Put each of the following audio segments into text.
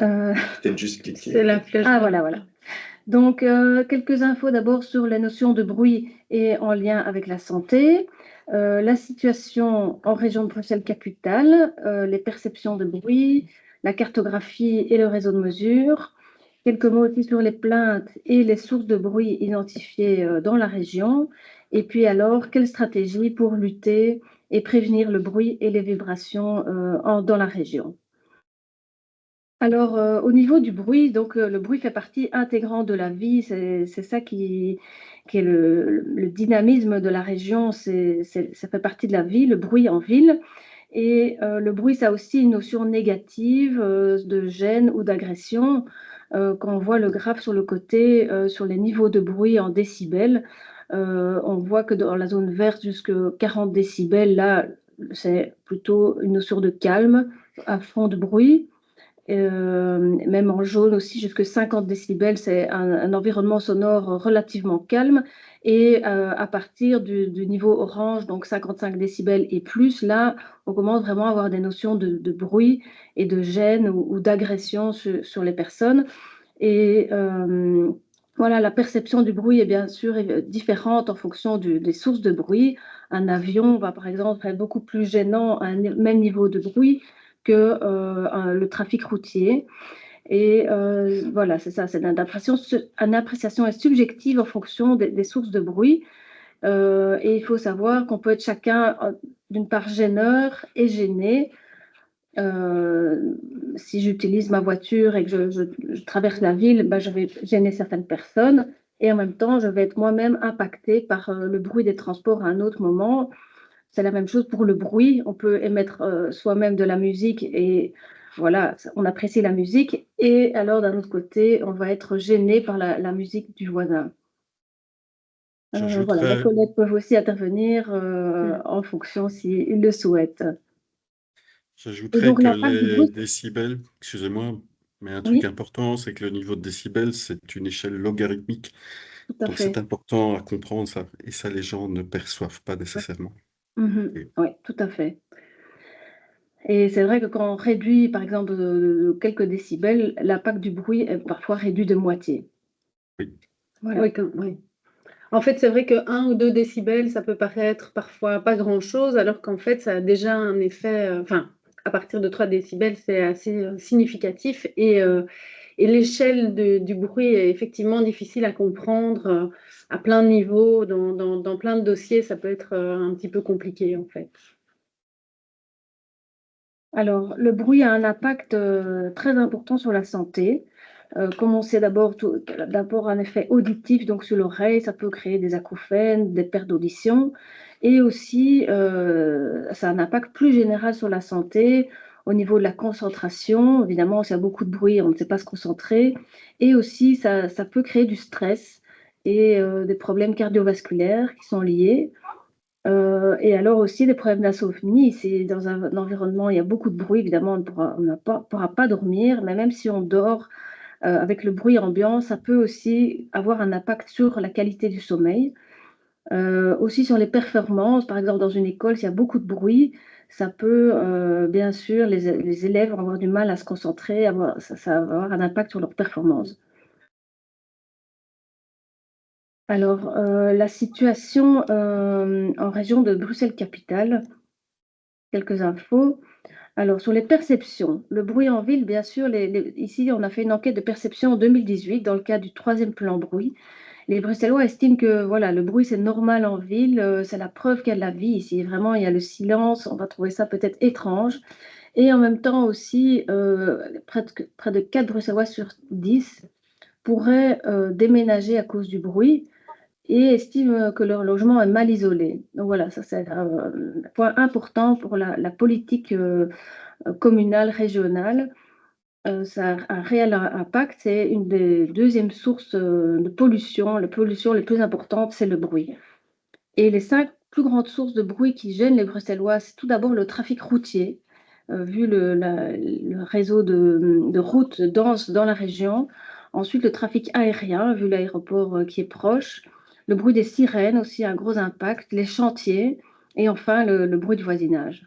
Euh, Peut-être juste C'est cliquer. la flèche. ah, voilà, voilà. Donc, quelques infos d'abord sur les notions de bruit et en lien avec la santé. La situation en région de Bruxelles-Capitale, les perceptions de bruit, la cartographie et le réseau de mesure. Quelques mots aussi sur les plaintes et les sources de bruit identifiées dans la région. Et puis alors, quelle stratégie pour lutter et prévenir le bruit et les vibrations dans la région. Alors, au niveau du bruit, donc le bruit fait partie intégrante de la vie. C'est ça qui est le dynamisme de la région. Ça fait partie de la vie, le bruit en ville. Et le bruit, ça a aussi une notion négative de gêne ou d'agression. Quand on voit le graphe sur le côté, sur les niveaux de bruit en décibels, on voit que dans la zone verte, jusqu'à 40 décibels, là, c'est plutôt une notion de calme, à fond de bruit. Même en jaune aussi, jusqu'à 50 décibels, c'est un environnement sonore relativement calme. Et à partir du niveau orange, donc 55 décibels et plus, là, on commence vraiment à avoir des notions de bruit et de gêne ou d'agression sur les personnes. Et voilà, la perception du bruit est bien sûr différente en fonction des sources de bruit. Un avion va par exemple être beaucoup plus gênant à un même niveau de bruit que le trafic routier. Et voilà, c'est ça, c'est une appréciation est subjective en fonction des sources de bruit. Et il faut savoir qu'on peut être chacun, d'une part, gêneur et gêné. Si j'utilise ma voiture et que je traverse la ville, ben, je vais gêner certaines personnes. Et en même temps, je vais être moi-même impactée par le bruit des transports à un autre moment. C'est la même chose pour le bruit. On peut émettre soi-même de la musique et voilà, on apprécie la musique. Et alors, d'un autre côté, on va être gêné par la musique du voisin. Voilà, les J'ajouterais, collègues peuvent aussi intervenir en fonction s'ils le souhaitent. Et j'ajouterais donc, que l'impact du les bruit, décibels, excusez-moi, mais un truc oui, important, c'est que le niveau de décibels, c'est une échelle logarithmique. tout à Donc c'est fait. important à comprendre ça. Et ça, les gens ne perçoivent pas nécessairement. Mhm. Et Oui, tout à fait. Et c'est vrai que quand on réduit, par exemple, de quelques décibels, l'impact du bruit est parfois réduit de moitié. oui, Voilà. Oui, oui. En fait, c'est vrai que 1 ou 2 décibels, ça peut paraître parfois pas grand-chose, alors qu'en fait, ça a déjà un effet, enfin, à partir de 3 décibels, c'est assez, significatif et l'échelle du bruit est effectivement difficile à comprendre, à plein de niveaux. Dans plein de dossiers, ça peut être, un petit peu compliqué, en fait. Alors, le bruit a un impact très important sur la santé. Comme on sait d'abord un effet auditif donc sur l'oreille, ça peut créer des acouphènes, des pertes d'audition. Et aussi, ça a un impact plus général sur la santé au niveau de la concentration. Évidemment, s'il y a beaucoup de bruit, on ne sait pas se concentrer. Et aussi, ça peut créer du stress et des problèmes cardiovasculaires qui sont liés. Et alors aussi des problèmes d'insomnie. C'est dans un environnement, il y a beaucoup de bruit, évidemment, pourra pas dormir, mais même si on dort avec le bruit ambiant, ça peut aussi avoir un impact sur la qualité du sommeil. Aussi sur les performances, par exemple dans une école, s'il y a beaucoup de bruit, ça peut, bien sûr, les élèves vont avoir du mal à se concentrer, ça va avoir un impact sur leur performance. Alors, la situation en région de Bruxelles-Capitale, quelques infos. Alors, sur les perceptions, le bruit en ville, bien sûr, ici, on a fait une enquête de perception en 2018 dans le cadre du troisième plan bruit. Les Bruxellois estiment que voilà, le bruit, c'est normal en ville, c'est la preuve qu'il y a de la vie ici. Vraiment, il y a le silence, on va trouver ça peut-être étrange. Et en même temps aussi, près de 4 Bruxellois sur 10 pourraient déménager à cause du bruit et estiment que leur logement est mal isolé. Donc voilà, ça c'est un point important pour la politique communale, régionale. Ça a un réel impact. C'est une des deuxièmes sources de pollution. La pollution les plus importantes, c'est le bruit. Et les 5 plus grandes sources de bruit qui gênent les Bruxellois, c'est tout d'abord le trafic routier, vu le réseau de routes denses dans la région. Ensuite, le trafic aérien, vu l'aéroport qui est proche. Le bruit des sirènes aussi a un gros impact. Les chantiers. Et enfin, le bruit du voisinage.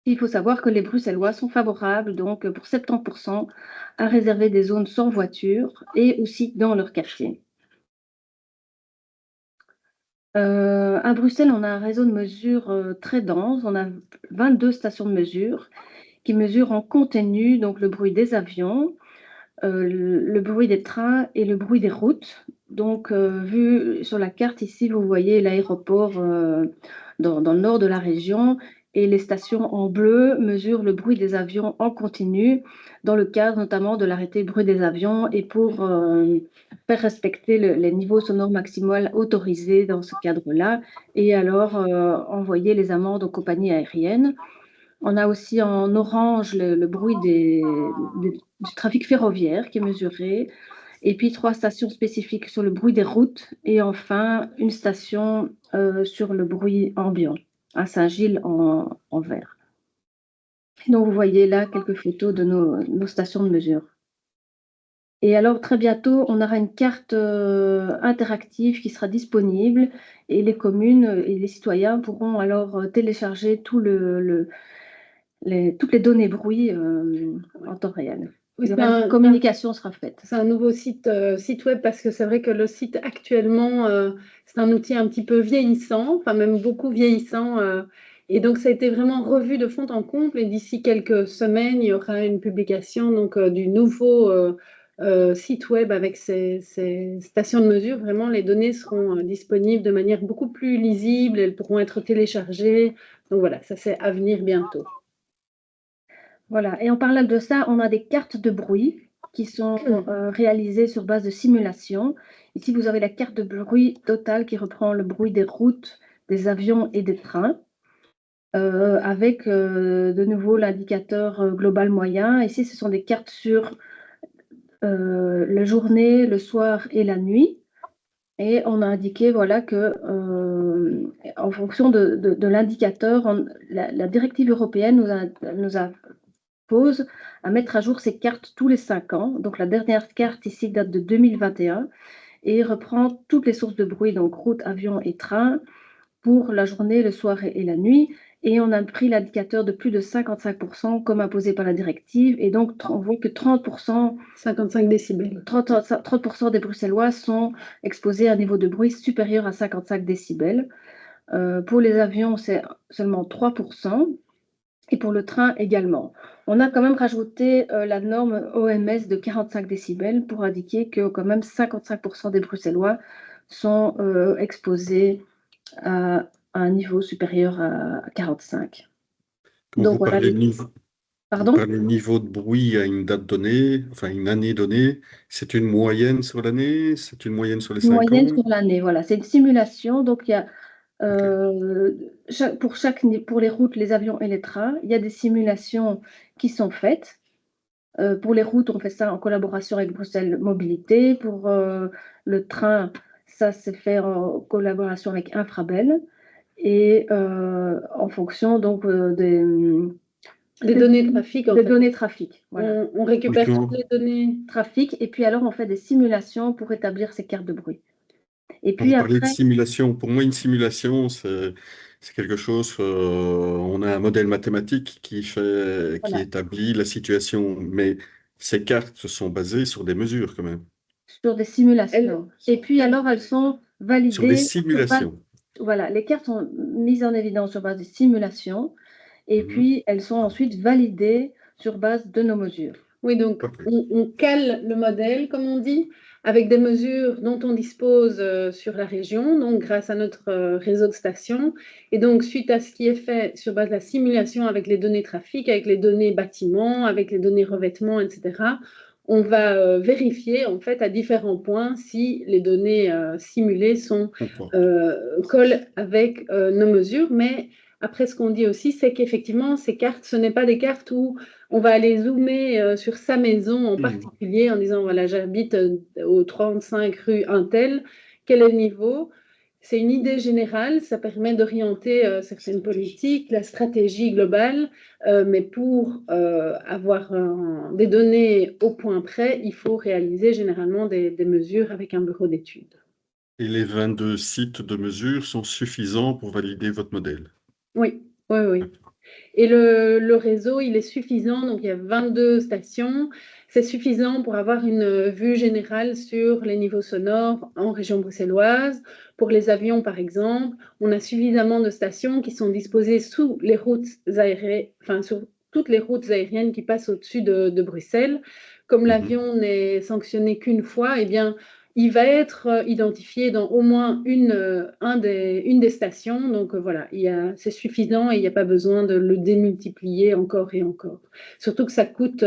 Il faut savoir que les Bruxellois sont favorables, donc pour 70%, à réserver des zones sans voiture et aussi dans leur quartier. À Bruxelles, on a un réseau de mesure très dense. On a 22 stations de mesure qui mesurent en continu donc le bruit des avions, le bruit des trains et le bruit des routes. Donc, vu sur la carte ici, vous voyez l'aéroport dans le nord de la région et les stations en bleu mesurent le bruit des avions en continu dans le cadre notamment de l'arrêté bruit des avions et pour faire respecter les niveaux sonores maximaux autorisés dans ce cadre-là et alors envoyer les amendes aux compagnies aériennes. On a aussi en orange le bruit du trafic ferroviaire qui est mesuré, et puis 3 stations spécifiques sur le bruit des routes, et enfin une station sur le bruit ambiant, à Saint-Gilles en vert. Donc vous voyez là quelques photos de nos stations de mesure. Et alors très bientôt, on aura une carte interactive qui sera disponible, et les communes et les citoyens pourront alors télécharger toutes les données bruit en temps réel. Oui, La communication sera faite. c'est un nouveau site web parce que c'est vrai que le site actuellement, c'est un outil un petit peu vieillissant, enfin même beaucoup vieillissant. Et donc, ça a été vraiment revu de fond en comble. Et d'ici quelques semaines, il y aura une publication donc, du nouveau site web avec ces stations de mesure. Vraiment, les données seront disponibles de manière beaucoup plus lisible. Elles pourront être téléchargées. Donc voilà, ça c'est à venir bientôt. Voilà, et en parlant de ça, on a des cartes de bruit qui sont réalisées sur base de simulation. Ici, vous avez la carte de bruit totale qui reprend le bruit des routes, des avions et des trains, avec de nouveau l'indicateur global moyen. Ici, ce sont des cartes sur la journée, le soir et la nuit. Et on a indiqué voilà, que en fonction de l'indicateur, la directive européenne nous impose à mettre à jour ces cartes tous les 5 ans. Donc la dernière carte ici date de 2021 et reprend toutes les sources de bruit, donc route, avion et train, pour la journée, le soir et la nuit. Et on a pris l'indicateur de plus de 55% comme imposé par la directive. Et donc, on voit que 30%, 55 décibels. 30% des Bruxellois sont exposés à un niveau de bruit supérieur à 55 décibels. Pour les avions, c'est seulement 3%. Et pour le train également. On a quand même rajouté la norme OMS de 45 décibels pour indiquer que quand même 55% des Bruxellois sont exposés à un niveau supérieur à 45. Quand Donc vous voilà. parlez de niveau, Pardon? vous parlez de niveau de bruit à une date donnée, enfin une année donnée, c'est une moyenne sur l'année, c'est une moyenne sur les Une 5 moyenne ans? sur l'année, voilà. C'est une simulation. Donc il y a pour les routes, les avions et les trains, il y a des simulations qui sont faites. Pour les routes, on fait ça en collaboration avec Bruxelles Mobilité. Pour le train, ça s'est fait en collaboration avec Infrabel et en fonction donc des données de trafic. Des données trafic. Voilà. On récupère toutes les données trafic et puis alors on fait des simulations pour établir ces cartes de bruit. Et Quand puis vous parlez de après, simulation, pour moi, une simulation, c'est quelque chose, on a un modèle mathématique qui voilà, établit la situation, mais ces cartes sont basées sur des mesures quand même, sur des simulations. Et puis alors elles sont sur des validées sur base, simulations. voilà, les cartes sont mises en évidence sur base des simulations. Et Mhm. puis, elles sont ensuite validées sur base de nos mesures. Oui, donc Ok. on cale le modèle, comme on dit, avec des mesures dont on dispose sur la région, donc grâce à notre réseau de stations. Et donc, suite à ce qui est fait sur base de la simulation avec les données trafic, avec les données bâtiments, avec les données revêtements, etc., on va vérifier en fait à différents points si les données simulées collent avec nos mesures. Mais après, ce qu'on dit aussi, c'est qu'effectivement, ces cartes, ce n'est pas des cartes où on va aller zoomer sur sa maison en particulier en disant, voilà, j'habite au 35 rue Untel, quel est le niveau? C'est une idée générale, ça permet d'orienter certaines politiques, la stratégie globale, mais pour avoir des données au point près, il faut réaliser généralement des mesures avec un bureau d'études. Et les 22 sites de mesure sont suffisants pour valider votre modèle. Oui, oui, oui. Et le réseau, il est suffisant, donc il y a 22 stations. C'est suffisant pour avoir une vue générale sur les niveaux sonores en région bruxelloise. Pour les avions, par exemple, on a suffisamment de stations qui sont disposées sous les routes aériennes, enfin sur toutes les routes aériennes qui passent au-dessus de Bruxelles. Comme l'avion n'est sanctionné qu'une fois, eh bien, il va être identifié dans au moins une des stations. Donc voilà, c'est suffisant et il n'y a pas besoin de le démultiplier encore et encore. Surtout que ça coûte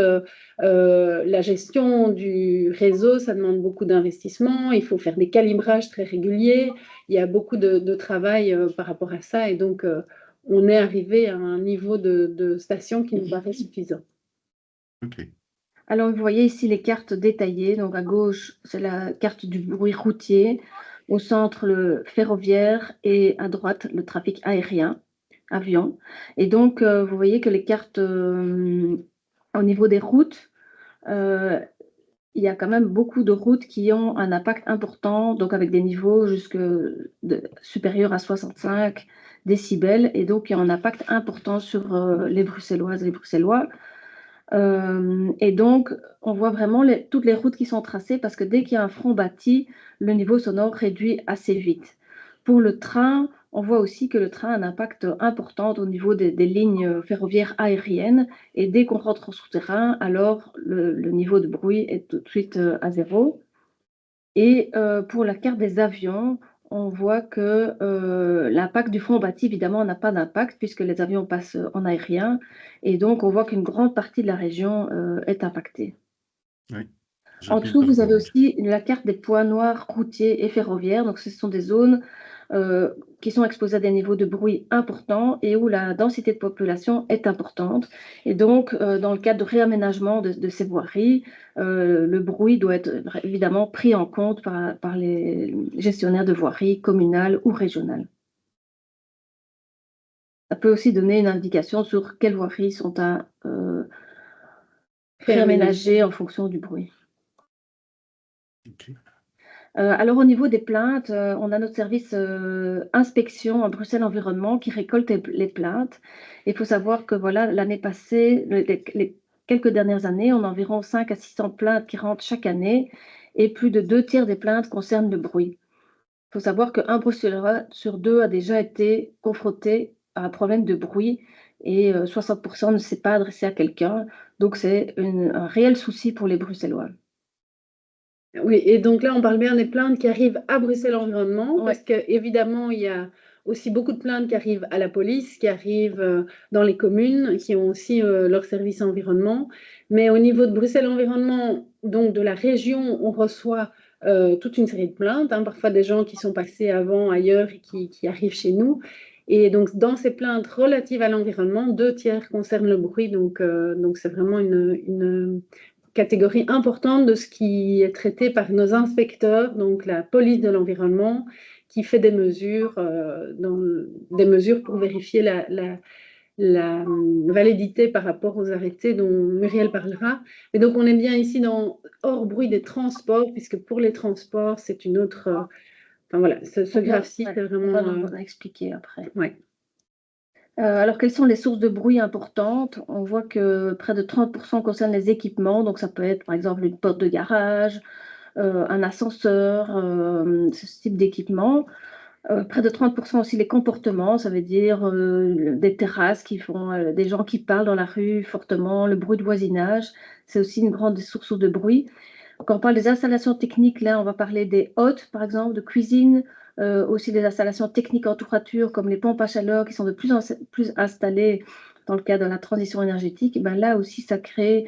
la gestion du réseau, ça demande beaucoup d'investissement. Il faut faire des calibrages très réguliers. Il y a beaucoup de travail par rapport à ça. Et donc, on est arrivé à un niveau de station qui nous paraît suffisant. Ok. Alors, vous voyez ici les cartes détaillées. Donc, à gauche, c'est la carte du bruit routier. Au centre, le ferroviaire. Et à droite, le trafic aérien, avion. Et donc, vous voyez que les cartes, au niveau des routes, il y a quand même beaucoup de routes qui ont un impact important, donc avec des niveaux supérieurs à 65 décibels. Et donc, il y a un impact important sur les Bruxelloises et les Bruxellois. Et donc, on voit vraiment toutes les routes qui sont tracées parce que dès qu'il y a un front bâti, le niveau sonore réduit assez vite. Pour le train, on voit aussi que le train a un impact important au niveau des lignes ferroviaires aériennes. Et dès qu'on rentre en souterrain, alors le niveau de bruit est tout de suite à zéro. Et pour la carte des avions, on voit que l'impact du front bâti, évidemment, n'a pas d'impact puisque les avions passent en aérien. Et donc, on voit qu'une grande partie de la région est impactée. Oui. En dessous, vous avez aussi la carte des points noirs routiers et ferroviaires. Donc, ce sont des zones qui sont exposées à des niveaux de bruit importants et où la densité de population est importante. Et donc, dans le cadre de réaménagement de ces voiries, le bruit doit être évidemment pris en compte par les gestionnaires de voiries communales ou régionales. Ça peut aussi donner une indication sur quelles voiries sont à réaménager en fonction du bruit. Ok. Alors, au niveau des plaintes, on a notre service inspection à Bruxelles Environnement qui récolte les plaintes. Il faut savoir que voilà, l'année passée, les quelques dernières années, on a environ 5 à 600 plaintes qui rentrent chaque année et plus de 2 tiers des plaintes concernent le bruit. Il faut savoir qu'un Bruxellois sur 2 a déjà été confronté à un problème de bruit et 60% ne s'est pas adressé à quelqu'un. Donc, c'est un réel souci pour les Bruxellois. Oui, et donc là, on parle bien des plaintes qui arrivent à Bruxelles Environnement, Ouais. parce qu'évidemment, il y a aussi beaucoup de plaintes qui arrivent à la police, qui arrivent dans les communes, qui ont aussi leur service environnement. Mais au niveau de Bruxelles Environnement, donc de la région, on reçoit toute une série de plaintes, hein, parfois des gens qui sont passés avant ailleurs et qui arrivent chez nous. Et donc, dans ces plaintes relatives à l'environnement, 2 tiers concernent le bruit, donc c'est vraiment une catégorie importante de ce qui est traité par nos inspecteurs, donc la police de l'environnement, qui fait des mesures, pour vérifier la validité par rapport aux arrêtés dont Muriel parlera. Et donc, on est bien ici dans hors bruit des transports, puisque pour les transports, c'est une autre... enfin voilà, ce graphe-ci, c'est vraiment... On va expliquer après. Ouais. Alors, quelles sont les sources de bruit importantes? On voit que près de 30% concernent les équipements. Donc, ça peut être, par exemple, une porte de garage, un ascenseur, ce type d'équipement. Près de 30% aussi les comportements, ça veut dire des terrasses qui font, des gens qui parlent dans la rue fortement, le bruit de voisinage. C'est aussi une grande source de bruit. Quand on parle des installations techniques, là, on va parler des hôtes, par exemple, de cuisine, aussi des installations techniques en toiture, comme les pompes à chaleur qui sont de plus en plus installées dans le cadre de la transition énergétique. Et ben là aussi, ça peut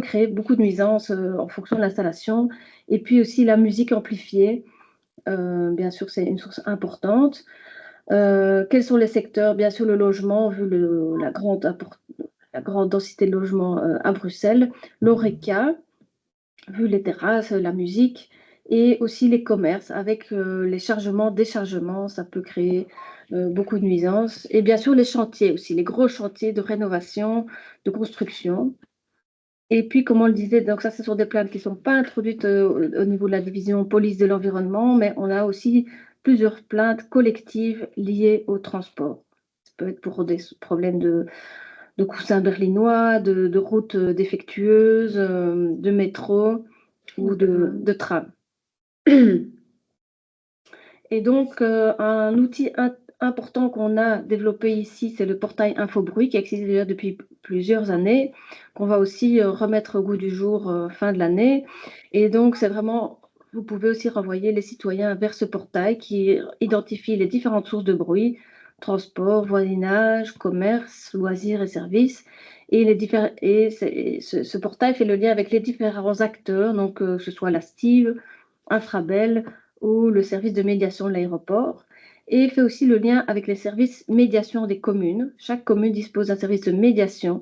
créer beaucoup de nuisances en fonction de l'installation. Et puis aussi la musique amplifiée, bien sûr, c'est une source importante. Quels sont les secteurs? Bien sûr, le logement, vu la grande densité de logements à Bruxelles, l'ORECA, vu les terrasses, la musique, et aussi les commerces avec les chargements, déchargements, ça peut créer beaucoup de nuisances. Et bien sûr, les chantiers aussi, les gros chantiers de rénovation, de construction. Et puis, comme on le disait, donc ça, ce sont des plaintes qui ne sont pas introduites au niveau de la division police de l'environnement, mais on a aussi plusieurs plaintes collectives liées au transport. peut être pour des problèmes de coussins berlinois, de routes défectueuses, de métro ou de tram. Et donc, un outil important qu'on a développé ici, c'est le portail Infobruit qui existe déjà depuis plusieurs années, qu'on va aussi remettre au goût du jour fin de l'année. Et donc, c'est vraiment, vous pouvez aussi renvoyer les citoyens vers ce portail qui identifie les différentes sources de bruit, transport, voisinage, commerce, loisirs et services. Et, ce portail fait le lien avec les différents acteurs, donc que ce soit la STIV, Infrabel ou le service de médiation de l'aéroport, et fait aussi le lien avec les services médiation des communes. Chaque commune dispose d'un service de médiation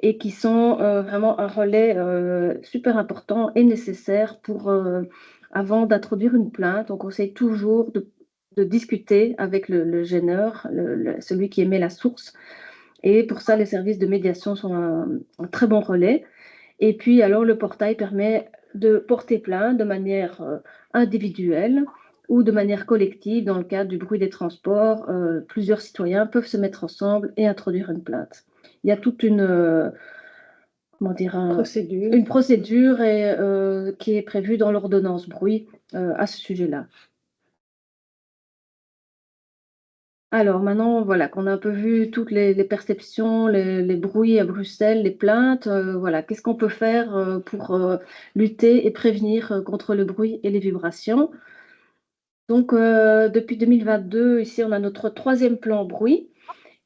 et qui sont vraiment un relais super important et nécessaire pour, avant d'introduire une plainte, on conseille toujours de discuter avec le gêneur, celui qui émet la source. Et pour ça, les services de médiation sont un très bon relais. Et puis, alors, le portail permet de porter plainte de manière individuelle ou de manière collective. Dans le cadre du bruit des transports, plusieurs citoyens peuvent se mettre ensemble et introduire une plainte. Il y a toute une, comment dire, une procédure qui est prévue dans l'ordonnance bruit à ce sujet-là. Alors maintenant, voilà, qu'on a un peu vu toutes les perceptions, les bruits à Bruxelles, les plaintes, voilà, qu'est-ce qu'on peut faire pour lutter et prévenir contre le bruit et les vibrations? Donc, depuis 2022, ici, on a notre 3e plan bruit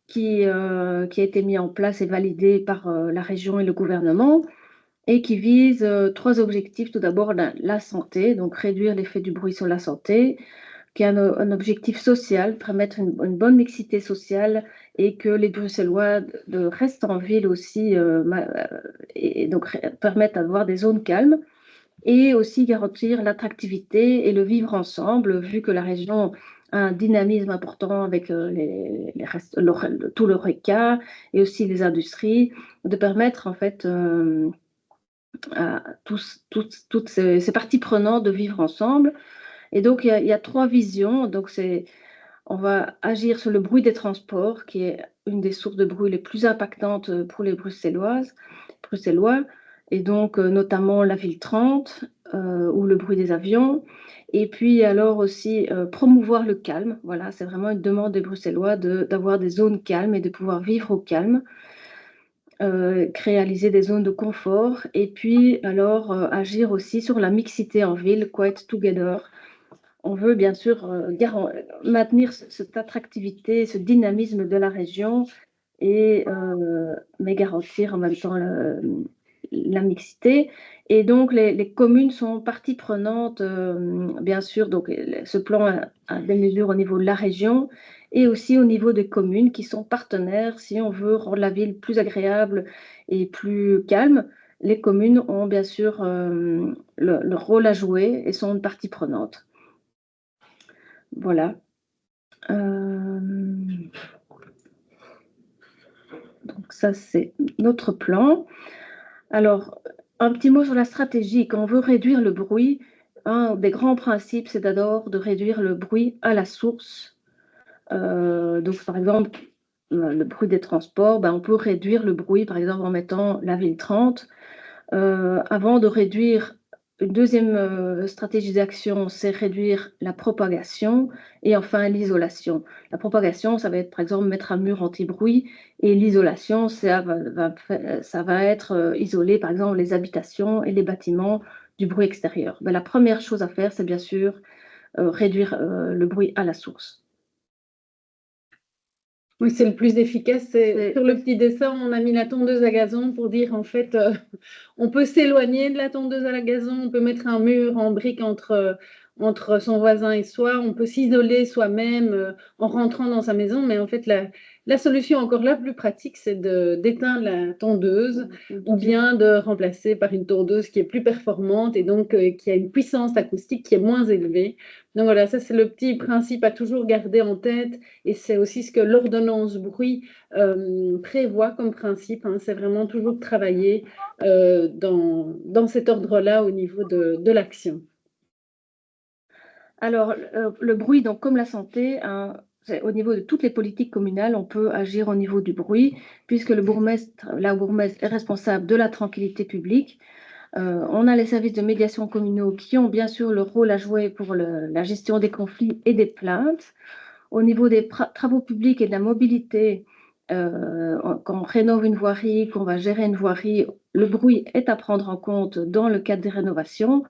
qui a été mis en place et validé par la région et le gouvernement et qui vise 3 objectifs. Tout d'abord, la santé, donc réduire l'effet du bruit sur la santé, qui est un objectif social, permettre une bonne mixité sociale et que les Bruxellois restent en ville aussi, et donc permettent d'avoir des zones calmes, et aussi garantir l'attractivité et le vivre ensemble, vu que la région a un dynamisme important avec tout l'horeca et aussi les industries, de permettre en fait à toutes ces parties prenantes de vivre ensemble. Et donc, il y a 3 visions. Donc, on va agir sur le bruit des transports, qui est une des sources de bruit les plus impactantes pour les Bruxellois, et donc notamment la ville 30 ou le bruit des avions. Et puis alors aussi promouvoir le calme. Voilà, c'est vraiment une demande des Bruxellois d'avoir des zones calmes et de pouvoir vivre au calme. Réaliser des zones de confort et puis alors agir aussi sur la mixité en ville, Quiet Together. On veut bien sûr maintenir cette attractivité, ce dynamisme de la région, mais garantir en même temps la mixité. Et donc, les communes sont partie prenante, bien sûr. Donc, ce plan a des mesures au niveau de la région et aussi au niveau des communes qui sont partenaires. Si on veut rendre la ville plus agréable et plus calme, les communes ont bien sûr leur rôle à jouer et sont une partie prenante. Voilà. Donc ça, c'est notre plan. Alors, un petit mot sur la stratégie. Quand on veut réduire le bruit, un des grands principes, c'est d'abord de réduire le bruit à la source. Donc, par exemple, le bruit des transports, on peut réduire le bruit, par exemple, en mettant la ville 30. Avant de réduire, une deuxième stratégie d'action, c'est réduire la propagation et enfin l'isolation. La propagation, ça va être par exemple mettre un mur anti-bruit et l'isolation, ça va être isoler par exemple les habitations et les bâtiments du bruit extérieur. La première chose à faire, c'est bien sûr réduire le bruit à la source. Oui, c'est le plus efficace. Sur le petit dessin, on a mis la tondeuse à gazon pour dire en fait, on peut s'éloigner de la tondeuse à gazon, on peut mettre un mur en brique entre son voisin et soi, on peut s'isoler soi-même en rentrant dans sa maison, mais en fait, la solution encore la plus pratique, c'est d'éteindre la tondeuse ou bien de remplacer par une tondeuse qui est plus performante et donc qui a une puissance acoustique qui est moins élevée. Donc voilà, ça c'est le petit principe à toujours garder en tête et c'est aussi ce que l'ordonnance bruit prévoit comme principe. Hein. C'est vraiment toujours de travailler dans cet ordre-là au niveau de l'action. Alors, le bruit, donc, comme la santé, a au niveau de toutes les politiques communales, on peut agir au niveau du bruit, puisque la bourgmestre est responsable de la tranquillité publique. On a les services de médiation communaux qui ont bien sûr le rôle à jouer pour la gestion des conflits et des plaintes. Au niveau des travaux publics et de la mobilité, quand on rénove une voirie, qu'on va gérer une voirie, le bruit est à prendre en compte dans le cadre des rénovations.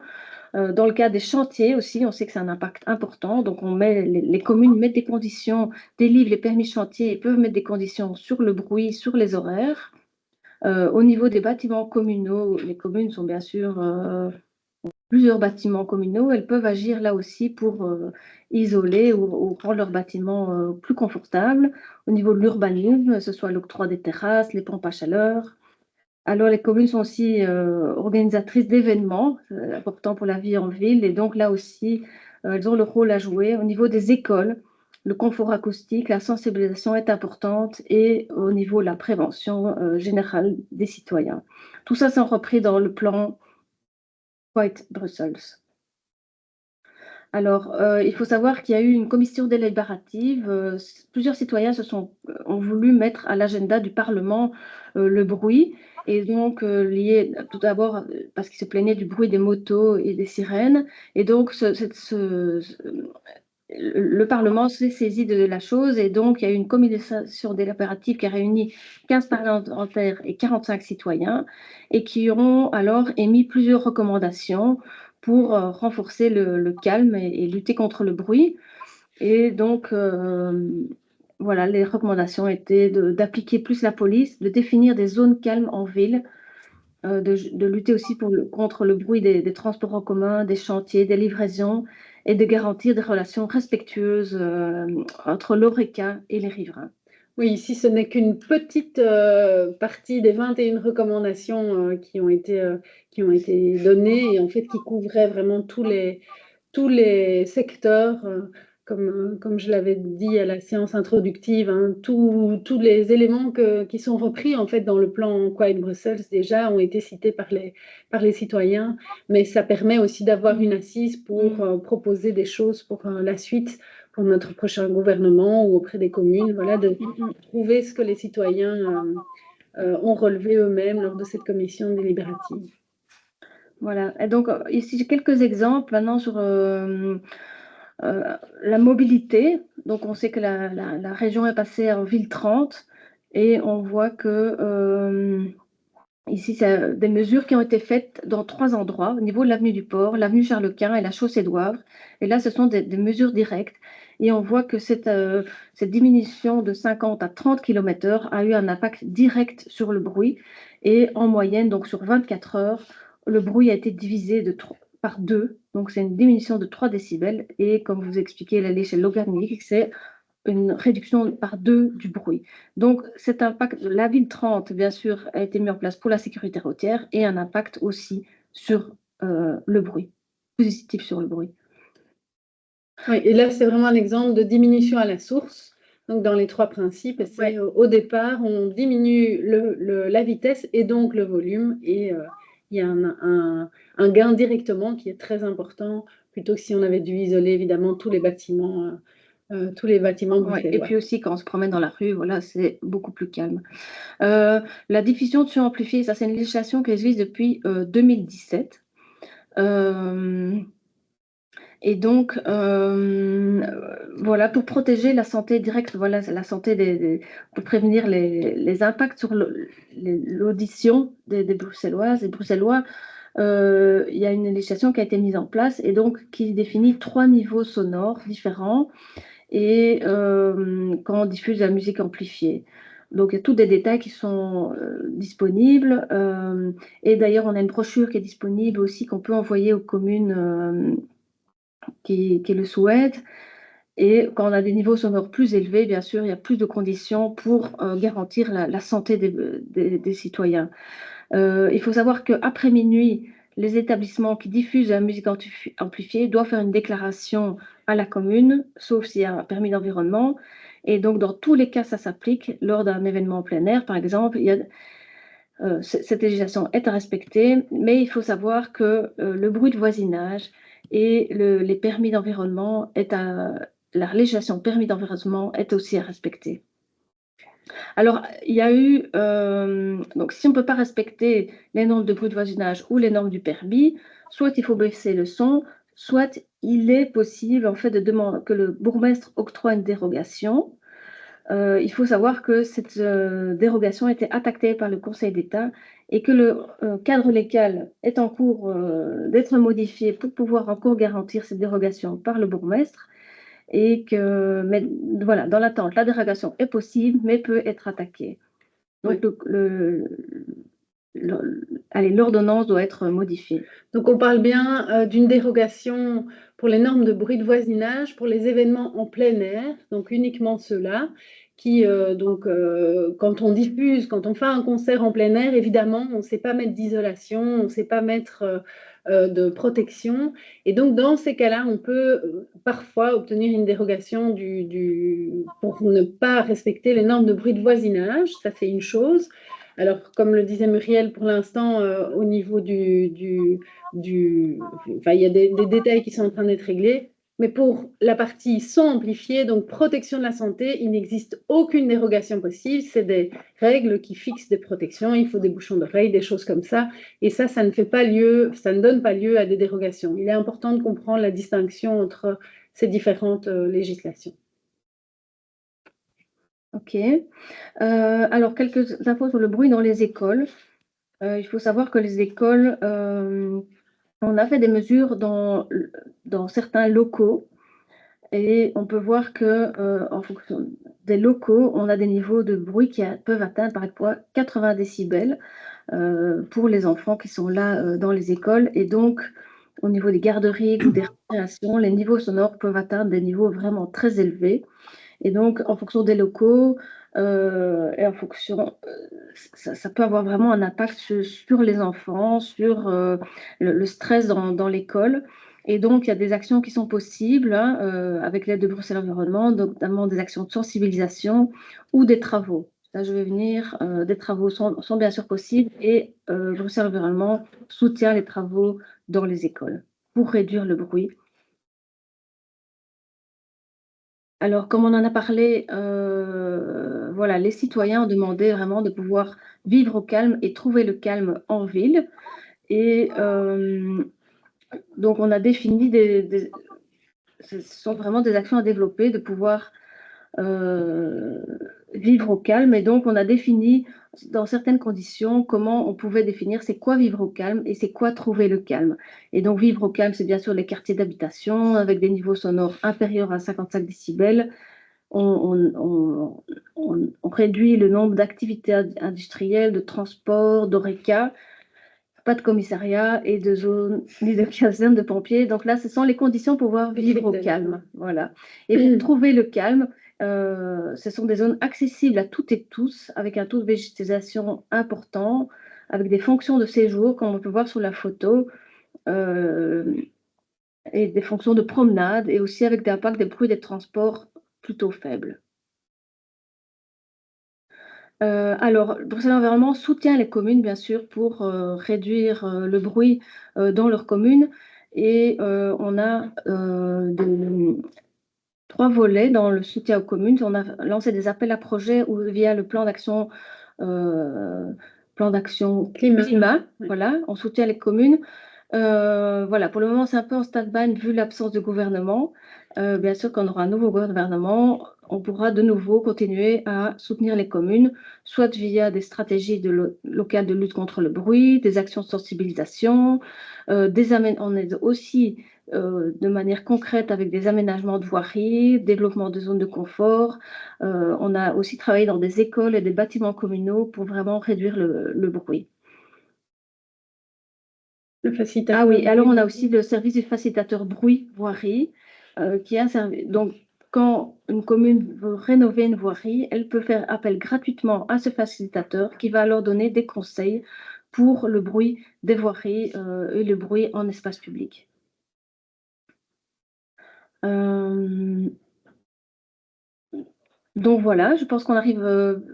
Dans le cas des chantiers aussi, on sait que c'est un impact important. Donc, les communes mettent des conditions, délivrent les permis chantier et peuvent mettre des conditions sur le bruit, sur les horaires. Au niveau des bâtiments communaux, les communes sont bien sûr plusieurs bâtiments communaux. Elles peuvent agir là aussi pour isoler ou rendre leurs bâtiments plus confortables. Au niveau de l'urbanisme, que ce soit l'octroi des terrasses, les pompes à chaleur. Alors, les communes sont aussi organisatrices d'événements importants pour la vie en ville. Et donc, là aussi, elles ont le rôle à jouer. Au niveau des écoles, le confort acoustique, la sensibilisation est importante et au niveau de la prévention générale des citoyens. Tout ça, c'est repris dans le plan Quiet Brussels. Alors, il faut savoir qu'il y a eu une commission délibérative. Plusieurs citoyens ont voulu mettre à l'agenda du Parlement le bruit. Et donc, lié tout d'abord parce qu'ils se plaignaient du bruit des motos et des sirènes. Et donc, le Parlement s'est saisi de la chose. Et donc, il y a eu une commission délibérative qui a réuni 15 parlementaires et 45 citoyens et qui ont alors émis plusieurs recommandations pour renforcer le calme et lutter contre le bruit. Et donc, voilà, les recommandations étaient d'appliquer plus la police, de définir des zones calmes en ville, de lutter aussi contre le bruit des transports en commun, des chantiers, des livraisons, et de garantir des relations respectueuses entre l'ORECA et les riverains. Oui, ici, ce n'est qu'une petite partie des 21 recommandations qui ont été données et en fait qui couvraient vraiment tous les secteurs, comme je l'avais dit à la séance introductive, hein, tous les éléments qui sont repris en fait dans le plan Quiet Brussels déjà ont été cités par les citoyens, mais ça permet aussi d'avoir une assise pour proposer des choses pour la suite, pour notre prochain gouvernement ou auprès des communes, voilà, de trouver ce que les citoyens ont relevé eux-mêmes lors de cette commission délibérative. Voilà, et donc ici j'ai quelques exemples maintenant sur la mobilité. Donc on sait que la région est passée en ville 30 et on voit que ici c'est des mesures qui ont été faites dans 3 endroits, au niveau de l'avenue du Port, l'avenue Charles-Quint et la chaussée d'Ouavre. Et là, ce sont des mesures directes. Et on voit que cette diminution de 50 à 30 km/h a eu un impact direct sur le bruit. Et en moyenne, donc sur 24 heures, le bruit a été divisé par 2. Donc c'est une diminution de 3 décibels. Et comme vous expliquez à l'échelle logarithmique, c'est une réduction par 2 du bruit. Donc, cet impact, la ville 30, bien sûr, a été mis en place pour la sécurité routière et un impact aussi sur le bruit, positif sur le bruit. Oui, et là, c'est vraiment un exemple de diminution à la source. Donc, dans les 3 principes, c'est au départ, on diminue la vitesse et donc le volume et il y a un gain directement qui est très important, plutôt que si on avait dû isoler évidemment tous les bâtiments bruxellois. Et puis aussi, quand on se promène dans la rue, voilà, c'est beaucoup plus calme. La diffusion de son amplifié, ça c'est une législation qui existe depuis 2017. Et donc, voilà, pour protéger la santé directe, voilà, la santé pour prévenir les impacts sur l'audition des Bruxelloises et Bruxellois, il y a une législation qui a été mise en place et donc qui définit 3 niveaux sonores différents et quand on diffuse la musique amplifiée. Donc, il y a tous des détails qui sont disponibles. Et d'ailleurs, on a une brochure qui est disponible aussi qu'on peut envoyer aux communes qui le souhaitent. Et quand on a des niveaux sonores plus élevés, bien sûr, il y a plus de conditions pour garantir la santé des citoyens. Il faut savoir qu'après minuit, les établissements qui diffusent la musique amplifiée doivent faire une déclaration à la commune, sauf s'il y a un permis d'environnement. Et donc, dans tous les cas, ça s'applique. Lors d'un événement en plein air, par exemple, cette législation est à respecter, mais il faut savoir que le bruit de voisinage et les permis d'environnement est la législation permis d'environnement est aussi à respecter. Alors, il y a eu, donc si on ne peut pas respecter les normes de bruit de voisinage ou les normes du permis, soit il faut baisser le son, soit il est possible en fait de demander que le bourgmestre octroie une dérogation. Il faut savoir que cette dérogation a été attaquée par le Conseil d'État et que le cadre légal est en cours d'être modifié pour pouvoir encore garantir cette dérogation par le bourgmestre. Et que, mais voilà, dans l'attente, la dérogation est possible, mais peut être attaquée. Donc, l'ordonnance doit être modifiée. Donc, on parle bien d'une dérogation pour les normes de bruit de voisinage, pour les événements en plein air, donc uniquement ceux-là, qui, quand on diffuse, quand on fait un concert en plein air, évidemment, on ne sait pas mettre d'isolation, on ne sait pas mettre de protection. Et donc, dans ces cas-là, on peut parfois obtenir une dérogation pour ne pas respecter les normes de bruit de voisinage. Ça, c'est une chose. Alors, comme le disait Muriel, pour l'instant, au niveau il y a des détails qui sont en train d'être réglés. Mais pour la partie son amplifié, donc protection de la santé, il n'existe aucune dérogation possible. C'est des règles qui fixent des protections. Il faut des bouchons d'oreilles, des choses comme ça. Et ça ne fait pas lieu, ça ne donne pas lieu à des dérogations. Il est important de comprendre la distinction entre ces différentes législations. Ok. Alors, quelques infos sur le bruit dans les écoles. Il faut savoir que les écoles, on a fait des mesures dans certains locaux et on peut voir qu'en fonction des locaux, on a des niveaux de bruit qui peuvent atteindre parfois 80 décibels pour les enfants qui sont là dans les écoles. Et donc, au niveau des garderies ou des récréations, les niveaux sonores peuvent atteindre des niveaux vraiment très élevés. Et donc, en fonction des locaux et en fonction, ça peut avoir vraiment un impact sur les enfants, sur le stress dans l'école. Et donc, il y a des actions qui sont possibles hein, avec l'aide de Bruxelles Environnement, notamment des actions de sensibilisation ou des travaux. Là, je vais venir. Des travaux sont bien sûr possibles et Bruxelles Environnement soutient les travaux dans les écoles pour réduire le bruit. Alors, comme on en a parlé, voilà, les citoyens ont demandé vraiment de pouvoir vivre au calme et trouver le calme en ville. Et donc, on a défini ce sont vraiment des actions à développer, de pouvoir vivre au calme. Et donc, on a défini dans certaines conditions comment on pouvait définir c'est quoi vivre au calme et c'est quoi trouver le calme. Et donc, vivre au calme, c'est bien sûr les quartiers d'habitation avec des niveaux sonores inférieurs à 55 décibels. On réduit le nombre d'activités industrielles, de transport, d'ORECA, pas de commissariat et de zones, ni de casernes de pompiers. Donc là, ce sont les conditions pour pouvoir vivre au calme. Voilà. Et pour trouver le calme, ce sont des zones accessibles à toutes et tous, avec un taux de végétisation important, avec des fonctions de séjour, comme on peut voir sur la photo, et des fonctions de promenade, et aussi avec des impacts des bruits des transports plutôt faibles. Alors, Bruxelles Environnement soutient les communes, bien sûr, pour réduire le bruit dans leur commune. Et on a 3 volets dans le soutien aux communes. On a lancé des appels à projets ou via le plan d'action climat. Oui. Voilà, on soutient les communes. Voilà, pour le moment, c'est un peu en stand-by vu l'absence de gouvernement. Bien sûr, quand on aura un nouveau gouvernement, on pourra de nouveau continuer à soutenir les communes, soit via des stratégies locales de lutte contre le bruit, des actions de sensibilisation, on aide aussi de manière concrète avec des aménagements de voiries, développement de zones de confort. On a aussi travaillé dans des écoles et des bâtiments communaux pour vraiment réduire le bruit. Le facilitateur. Ah oui, alors on a aussi le service du facilitateur bruit-voirie, qui est un service. Donc, quand une commune veut rénover une voirie, elle peut faire appel gratuitement à ce facilitateur qui va alors donner des conseils pour le bruit des voiries et le bruit en espace public. Donc voilà, je pense qu'on arrive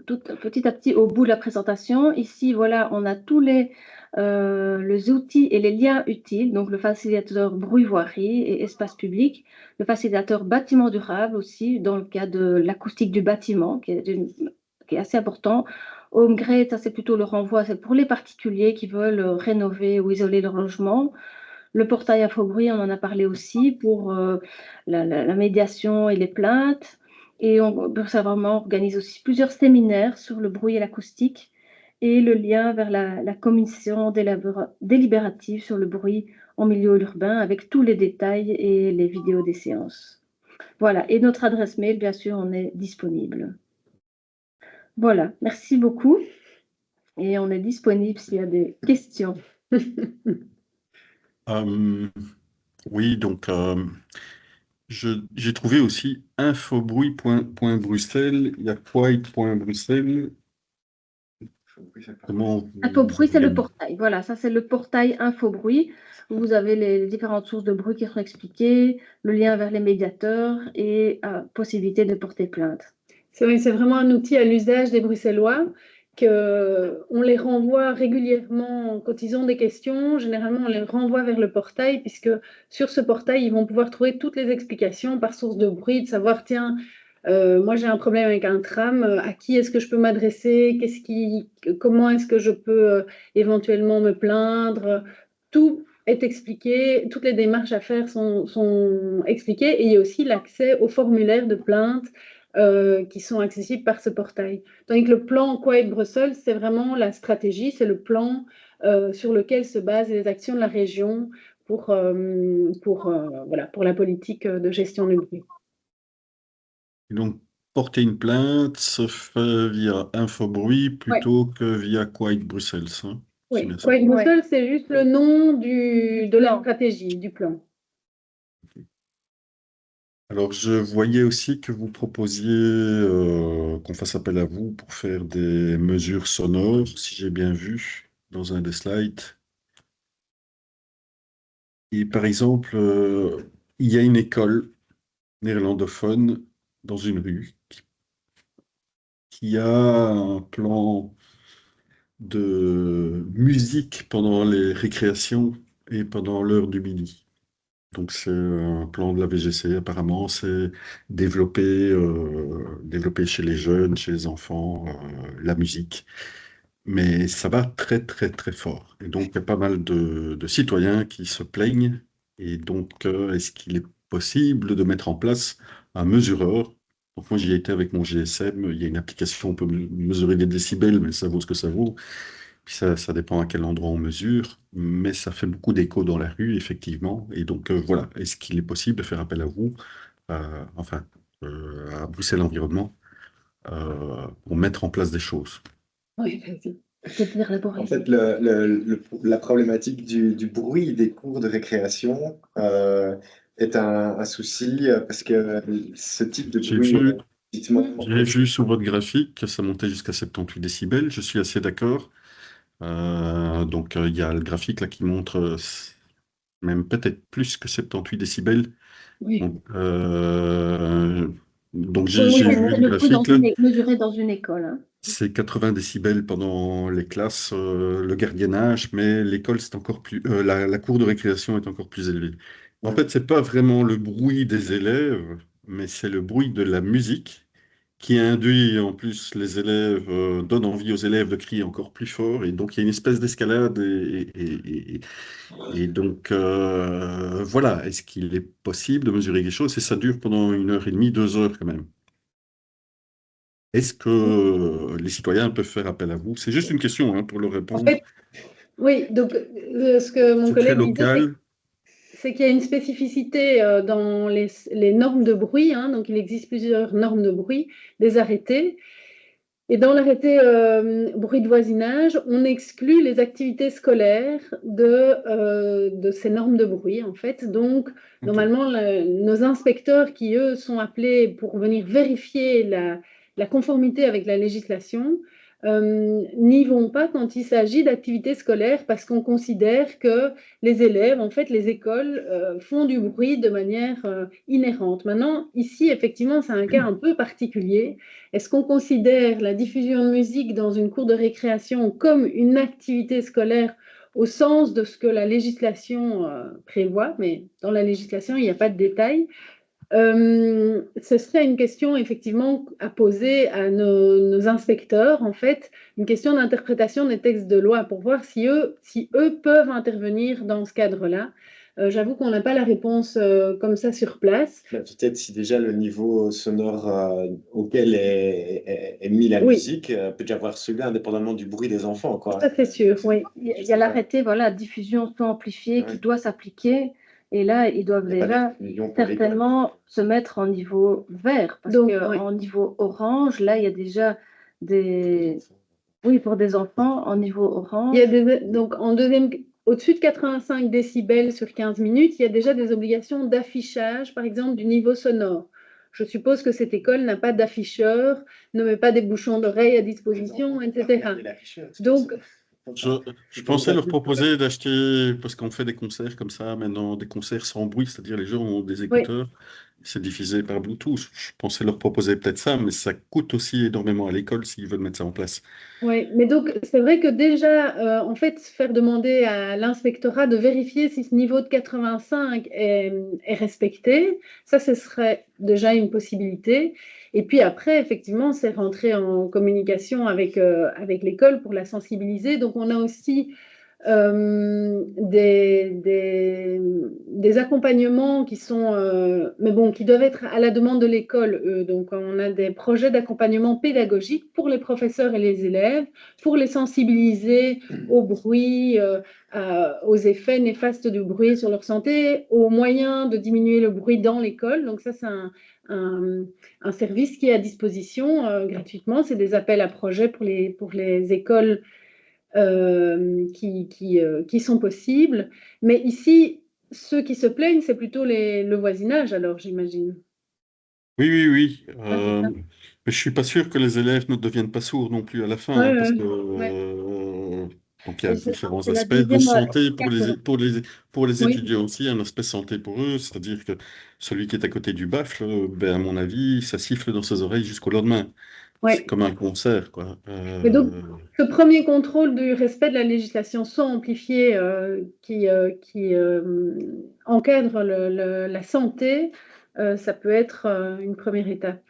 petit à petit au bout de la présentation. Ici, voilà, on a tous les les outils et les liens utiles, donc le facilitateur bruit-voirie et espace public, le facilitateur bâtiment durable aussi, dans le cas de l'acoustique du bâtiment, qui est assez important. HomeGrade, ça c'est plutôt le renvoi, c'est pour les particuliers qui veulent rénover ou isoler leur logement. Le portail Infobruit, on en a parlé aussi pour la médiation et les plaintes. Et ça vraiment organise aussi plusieurs séminaires sur le bruit et l'acoustique et le lien vers la commission délibérative sur le bruit en milieu urbain avec tous les détails et les vidéos des séances. Voilà, et notre adresse mail, bien sûr, on est disponible. Voilà, merci beaucoup. Et on est disponible s'il y a des questions. Oui, donc j'ai trouvé aussi infobruit.bruxelles, il y a quiet.bruxelles. Comment Infobruit, c'est le portail. Voilà, ça c'est le portail Infobruit où vous avez les différentes sources de bruit qui sont expliquées, le lien vers les médiateurs et possibilité de porter plainte. C'est vraiment un outil à l'usage des Bruxellois. On les renvoie régulièrement quand ils ont des questions. Généralement, on les renvoie vers le portail puisque sur ce portail, ils vont pouvoir trouver toutes les explications par source de bruit, de savoir, tiens, moi j'ai un problème avec un tram, à qui est-ce que je peux m'adresser, comment est-ce que je peux éventuellement me plaindre. Tout est expliqué, toutes les démarches à faire sont expliquées et il y a aussi l'accès au formulaire de plainte qui sont accessibles par ce portail. Tandis que le plan Quiet Bruxelles, c'est vraiment la stratégie, c'est le plan sur lequel se basent les actions de la région pour la politique de gestion du bruit. Et donc, porter une plainte se fait via Infobruit plutôt que via Quiet Bruxelles. Hein, oui, c'est bien ça. Quiet Bruxelles, c'est juste le nom de la stratégie, du plan. Alors, je voyais aussi que vous proposiez qu'on fasse appel à vous pour faire des mesures sonores, si j'ai bien vu, dans un des slides. Et par exemple, il y a une école néerlandophone dans une rue qui a un plan de musique pendant les récréations et pendant l'heure du midi. Donc c'est un plan de la VGC, apparemment, c'est développer chez les jeunes, chez les enfants, la musique. Mais ça va très très très fort. Et donc il y a pas mal de citoyens qui se plaignent. Et donc est-ce qu'il est possible de mettre en place un mesureur? Donc moi j'y ai été avec mon GSM, il y a une application, on peut mesurer les décibels, mais ça vaut ce que ça vaut. Puis ça dépend à quel endroit on mesure, mais ça fait beaucoup d'écho dans la rue, effectivement. Et donc voilà, est-ce qu'il est possible de faire appel à vous, à Bruxelles Environnement, pour mettre en place des choses? Oui, vas-y. En fait, la problématique du bruit des cours de récréation est un souci parce que ce type de bruit, J'ai vu sur votre graphique que ça montait jusqu'à 78 décibels. Je suis assez d'accord. Donc, il y a le graphique là qui montre même peut-être plus que 78 décibels. Oui. Donc j'ai vu le graphique là. Mesuré dans une école. Hein. C'est 80 décibels pendant les classes, le gardiennage, mais l'école, c'est encore plus, la cour de récréation est encore plus élevée. En fait, c'est pas vraiment le bruit des élèves, mais c'est le bruit de la musique qui induit en plus les élèves, donne envie aux élèves de crier encore plus fort. Et donc, il y a une espèce d'escalade. Et donc, voilà, est-ce qu'il est possible de mesurer quelque chose? Et ça dure pendant 1h30, 2 heures quand même. Est-ce que les citoyens peuvent faire appel à vous? C'est juste une question hein, pour le répondre. En fait, oui, donc ce que mon collègue disait, c'est qu'il y a une spécificité dans les normes de bruit. Hein, donc, il existe plusieurs normes de bruit, des arrêtés. Et dans l'arrêté bruit de voisinage, on exclut les activités scolaires de ces normes de bruit, en fait. Donc, normalement, nos inspecteurs qui, eux, sont appelés pour venir vérifier la conformité avec la législation, n'y vont pas quand il s'agit d'activités scolaires parce qu'on considère que les élèves, en fait, les écoles font du bruit de manière inhérente. Maintenant, ici, effectivement, c'est un cas un peu particulier. Est-ce qu'on considère la diffusion de musique dans une cour de récréation comme une activité scolaire au sens de ce que la législation prévoit, mais dans la législation, il n'y a pas de détails. Ce serait une question effectivement à poser à nos inspecteurs, en fait, une question d'interprétation des textes de loi pour voir si eux peuvent intervenir dans ce cadre-là. J'avoue qu'on n'a pas la réponse comme ça sur place. Peut-être si déjà le niveau sonore auquel est mis la Oui. musique peut déjà avoir celui-là indépendamment du bruit des enfants, quoi. Ça, c'est sûr, oui. Il y a l'arrêté, voilà, diffusion son amplifiée qui doit s'appliquer. Et là, ils doivent Il n'y a pas déjà d'exclusion pour l'école. certainement se mettre en niveau vert. Parce Donc, qu'en niveau orange, là, il y a déjà des... Oui, pour des enfants, en niveau orange. Donc, au-dessus de 85 décibels sur 15 minutes, il y a déjà des obligations d'affichage, par exemple, du niveau sonore. Je suppose que cette école n'a pas d'afficheur, ne met pas des bouchons d'oreilles à disposition, etc. Donc, Je pensais leur proposer d'acheter, parce qu'on fait des concerts comme ça, maintenant des concerts sans bruit, c'est-à-dire les gens ont des écouteurs, c'est diffusé par Bluetooth. Je pensais leur proposer peut-être ça, mais ça coûte aussi énormément à l'école s'ils veulent mettre ça en place. oui, mais donc c'est vrai que déjà, en fait, faire demander à l'inspectorat de vérifier si ce niveau de 85 est respecté, ça, ce serait déjà une possibilité. Et puis après, effectivement, c'est rentrer en communication avec l'école pour la sensibiliser. Donc, on a aussi des accompagnements qui sont, mais bon, qui doivent être à la demande de l'école, eux. Donc, on a des projets d'accompagnement pédagogique pour les professeurs et les élèves, pour les sensibiliser au bruit, aux effets néfastes du bruit sur leur santé, aux moyens de diminuer le bruit dans l'école. Donc, ça, c'est un service qui est à disposition gratuitement. C'est des appels à projets pour les écoles qui sont possibles. Mais ici, ceux qui se plaignent, c'est plutôt le voisinage, alors j'imagine. Oui, oui, oui. c'est ça. Mais je suis pas sûr que les élèves ne deviennent pas sourds non plus à la fin, Ouais, parce ouais, que ouais. donc il y a C'est différents la aspects de deuxième santé question. pour les Oui. étudiants aussi, un aspect santé pour eux, c'est-à-dire que celui qui est à côté du baffle, ben, à mon avis, ça siffle dans ses oreilles jusqu'au lendemain. C'est Ouais. comme un concert, quoi. Mais donc, ce premier contrôle du respect de la législation son amplifié qui encadre la santé, ça peut être une première étape.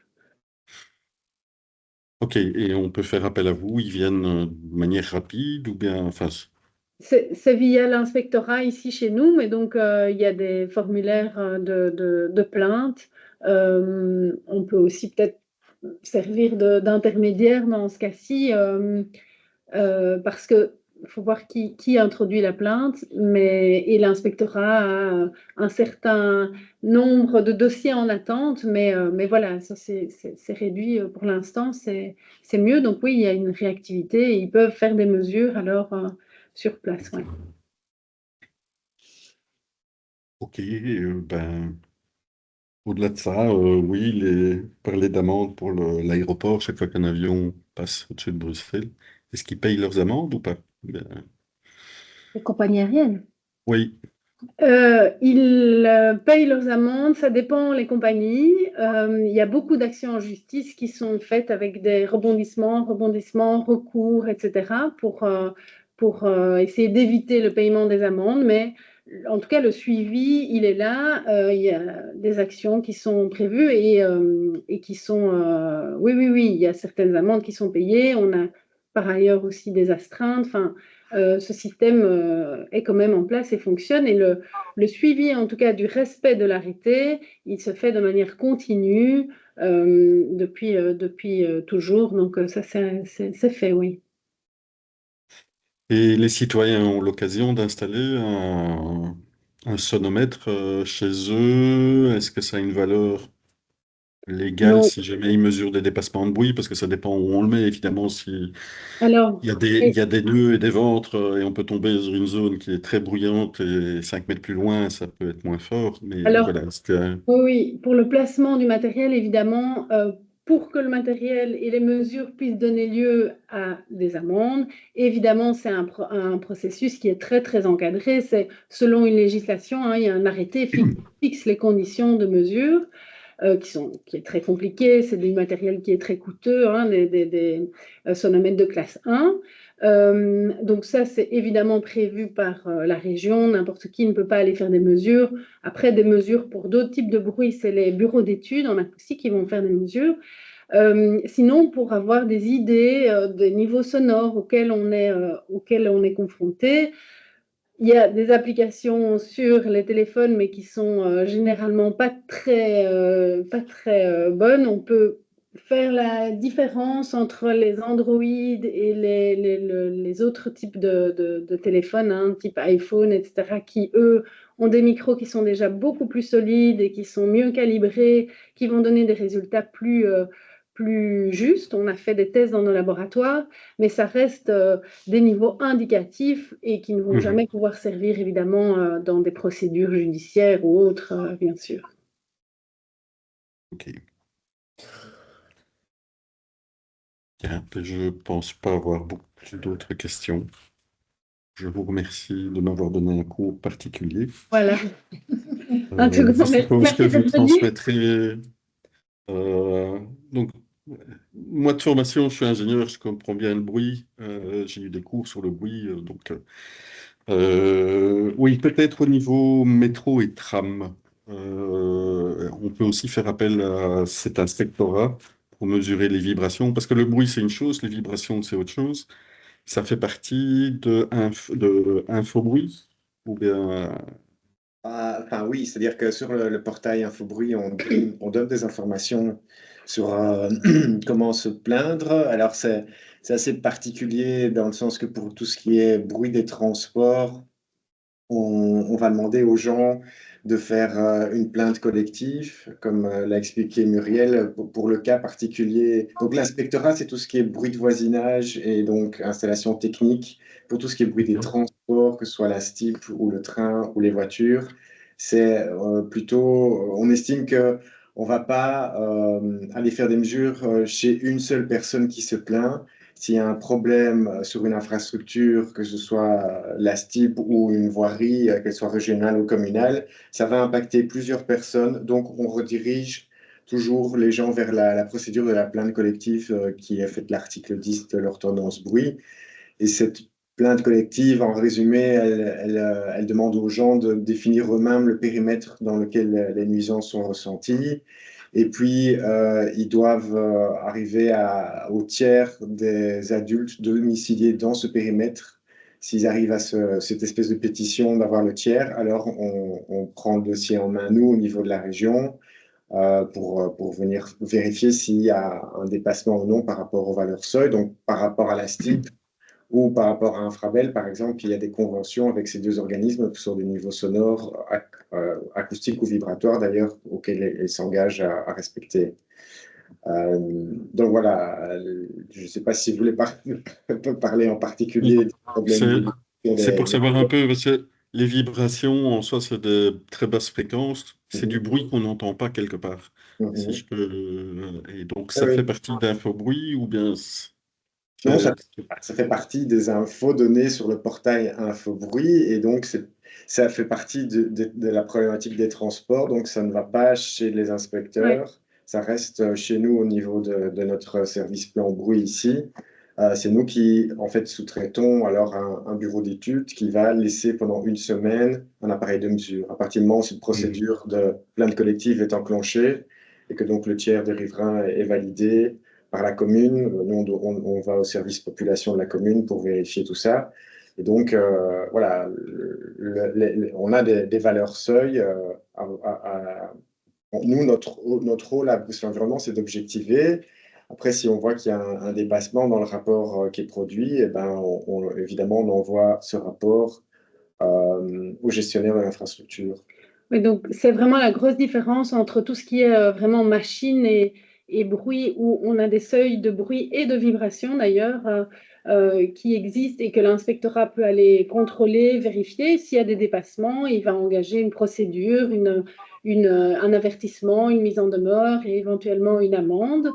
Ok, et on peut faire appel à vous, ils viennent de manière rapide ou bien, enfin, C'est via l'inspectorat ici chez nous, mais donc il y a des formulaires de plainte. On peut aussi peut-être servir d'intermédiaire dans ce cas-ci, parce que faut voir qui introduit la plainte, et l'inspectorat a un certain nombre de dossiers en attente, mais voilà, ça c'est réduit pour l'instant, c'est mieux. Donc oui, il y a une réactivité et ils peuvent faire des mesures alors sur place. Ouais. ok, ben, au-delà de ça, oui, parler d'amende pour l'aéroport chaque fois qu'un avion passe au-dessus de Bruxelles. Est-ce qu'ils payent leurs amendes ou pas? Ben, Les compagnies aériennes. oui, Ils payent leurs amendes, ça dépend les compagnies. Il y a beaucoup d'actions en justice qui sont faites avec des rebondissements, recours, etc. pour essayer d'éviter le paiement des amendes. Mais en tout cas, le suivi, il est là. Il y a des actions qui sont prévues et qui sont... oui, il y a certaines amendes qui sont payées. On a par ailleurs aussi des astreintes. Enfin, ce système est quand même en place et fonctionne. Et le suivi, en tout cas, du respect de l'arrêté, il se fait de manière continue depuis toujours. Donc, ça, c'est fait, oui. et les citoyens ont l'occasion d'installer un sonomètre chez eux. Est-ce que ça a une valeur légale Non. si jamais ils mesurent des dépassements de bruit? Parce que ça dépend où on le met, évidemment. Si Alors, il y a des nœuds et des ventres et on peut tomber sur une zone qui est très bruyante et 5 mètres plus loin, ça peut être moins fort. Mais alors voilà, oui, pour le placement du matériel, évidemment, pour que le matériel et les mesures puissent donner lieu à des amendes, évidemment, c'est un processus qui est très, très encadré. C'est selon une législation, hein, il y a un arrêté qui fixe les conditions de mesure. Qui est très compliqué, c'est du matériel qui est très coûteux, hein, des sonomètres de classe 1. Donc ça, c'est évidemment prévu par la région. N'importe qui ne peut pas aller faire des mesures. Après, des mesures pour d'autres types de bruit, c'est les bureaux d'études en acoustique qui vont faire des mesures. Sinon, pour avoir des idées des niveaux sonores auxquels on est confronté, il y a des applications sur les téléphones, mais qui sont généralement pas très bonnes. On peut faire la différence entre les Android et les autres types de téléphones, hein, type iPhone, etc., qui, eux, ont des micros qui sont déjà beaucoup plus solides et qui sont mieux calibrés, qui vont donner des résultats plus justes. On a fait des tests dans nos laboratoires, mais ça reste des niveaux indicatifs et qui ne vont jamais pouvoir servir, évidemment, dans des procédures judiciaires ou autres, bien sûr. Ok. Bien, je ne pense pas avoir beaucoup d'autres questions. Je vous remercie de m'avoir donné un cours particulier. Voilà. Un tout grand Je suppose merci que vous d'être venu. transmettrez. Donc, moi de formation, je suis ingénieur, je comprends bien le bruit. J'ai eu des cours sur le bruit. Oui, peut-être au niveau métro et tram. On peut aussi faire appel à cet inspectorat pour mesurer les vibrations, parce que le bruit, c'est une chose, les vibrations, c'est autre chose. Ça fait partie de Infobruit, ou bien... Enfin oui, c'est-à-dire que sur le portail Infobruit, on donne des informations sur comment se plaindre. Alors c'est assez particulier dans le sens que pour tout ce qui est bruit des transports, on va demander aux gens de faire une plainte collective, comme l'a expliqué Muriel, pour le cas particulier. Donc l'inspectorat, c'est tout ce qui est bruit de voisinage et donc installation technique. Pour tout ce qui est bruit des transports, que ce soit la STIP ou le train ou les voitures, c'est plutôt, on estime que on va pas aller faire des mesures chez une seule personne qui se plaint. S'il y a un problème sur une infrastructure, que ce soit la STIP ou une voirie, qu'elle soit régionale ou communale, ça va impacter plusieurs personnes. Donc, on redirige toujours les gens vers la procédure de la plainte collective qui est faite de l'article 10 de l'ordonnance bruit. Et cette plainte collective, en résumé, elle demande aux gens de définir eux-mêmes le périmètre dans lequel les nuisances sont ressenties. Et puis, ils doivent arriver au tiers des adultes domiciliés dans ce périmètre. S'ils arrivent à cette espèce de pétition d'avoir le tiers, alors on prend le dossier en main, nous, au niveau de la région, pour venir vérifier s'il y a un dépassement ou non par rapport aux valeurs seuil. Donc, par rapport à la STIP ou par rapport à Infrabel, par exemple, il y a des conventions avec ces deux organismes sur des niveaux sonores, acoustiques ou vibratoires d'ailleurs, auxquels ils s'engagent à respecter. Donc voilà, je ne sais pas si vous voulez parler en particulier des problèmes C'est pour savoir un peu, parce que les vibrations, en soi, c'est de très basses fréquences. C'est du bruit qu'on n'entend pas quelque part. Si je peux... Et donc, ça fait partie d'Infobruit ou bien... Non, ça fait partie des infos données sur le portail Infobruit et donc ça fait partie de la problématique des transports, donc ça ne va pas chez les inspecteurs, ça reste chez nous au niveau de notre service plan bruit ici. C'est nous qui, en fait, sous-traitons alors un bureau d'études qui va laisser pendant une semaine un appareil de mesure. À partir du moment où cette procédure de plainte collective est enclenchée et que donc le tiers des riverains est validé par la commune, nous on va au service population de la commune pour vérifier tout ça. Et donc, voilà, on a des valeurs seuil. Nous, notre rôle à Bruxelles Environnement, c'est d'objectiver. Après, si on voit qu'il y a un dépassement dans le rapport qui est produit, eh ben, évidemment, on envoie ce rapport au gestionnaire de l'infrastructure. Mais donc, c'est vraiment la grosse différence entre tout ce qui est vraiment machine et bruit, où on a des seuils de bruit et de vibration d'ailleurs qui existent et que l'inspectorat peut aller contrôler, vérifier. S'il y a des dépassements, il va engager une procédure, un avertissement, une mise en demeure et éventuellement une amende.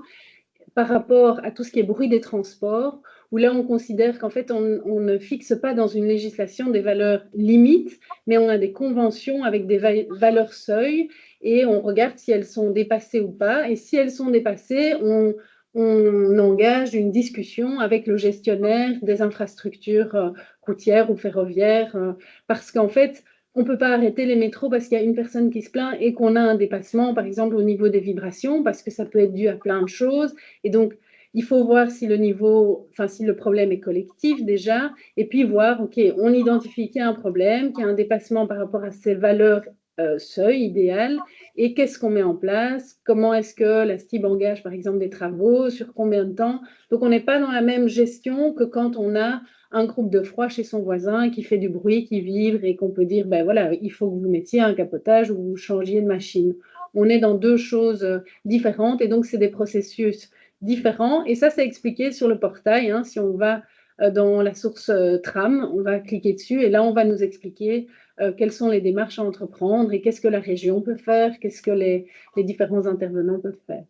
Par rapport à tout ce qui est bruit des transports, où là, on considère qu'en fait, on ne fixe pas dans une législation des valeurs limites, mais on a des conventions avec des valeurs seuil et on regarde si elles sont dépassées ou pas. Et si elles sont dépassées, on engage une discussion avec le gestionnaire des infrastructures routières ou ferroviaires, parce qu'en fait, on ne peut pas arrêter les métros parce qu'il y a une personne qui se plaint et qu'on a un dépassement, par exemple, au niveau des vibrations, parce que ça peut être dû à plein de choses. Et donc, il faut voir si si le problème est collectif déjà, et puis voir, OK, on identifie qu'il y a un problème, qu'il y a un dépassement par rapport à ces valeurs seuil idéal, et qu'est-ce qu'on met en place, comment est-ce que la STIB engage par exemple des travaux, sur combien de temps. Donc on n'est pas dans la même gestion que quand on a un groupe de froid chez son voisin qui fait du bruit, qui vibre et qu'on peut dire, ben voilà, il faut que vous mettiez un capotage ou vous changiez de machine. On est dans deux choses différentes et donc c'est des processus différents. Et ça, c'est expliqué sur le portail. Hein, si on va dans la source tram, on va cliquer dessus et là, on va nous expliquer quelles sont les démarches à entreprendre et qu'est-ce que la région peut faire, qu'est-ce que les différents intervenants peuvent faire.